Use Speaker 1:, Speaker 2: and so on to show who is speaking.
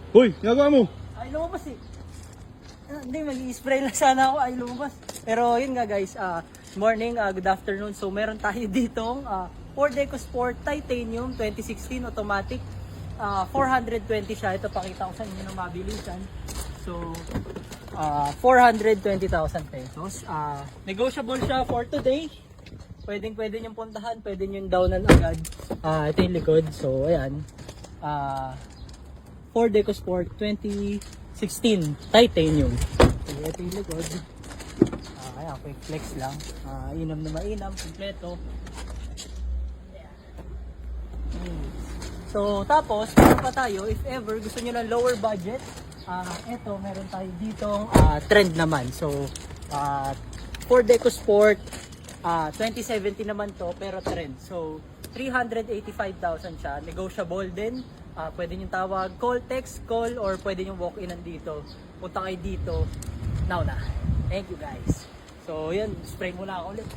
Speaker 1: Hoy, ginagawa mo?
Speaker 2: Ay, lumabas eh. Hindi, mag-i-spray lang sana ako. Ay, lumabas. Pero yun nga guys, morning, good afternoon. So meron tayo ditong Ford EcoSport Titanium 2016 automatic. 420 siya. Ito pakita ko sa inyo ng mabilisan. So 420,000 pesos. Negotiable siya for today. Pwede niyong puntahan, pwede niyong downan agad. Ito yung likod. So ayan. Ford EcoSport 2016 Titanium. So ito yung likod. Kaya quick flex lang. Inam na mainam, kompleto. So tapos, meron pa tayo, if ever gusto nyo ng lower budget, eto meron tayo dito trend naman. So Ford EcoSport 2017 naman to, pero trend. So 385,000 siya, negotiable din. Pwede nyo tawag, call, text, call, or pwede nyo walk in dito. Punta kayo dito now na. Thank you guys. So yun, spray muna ako ulit.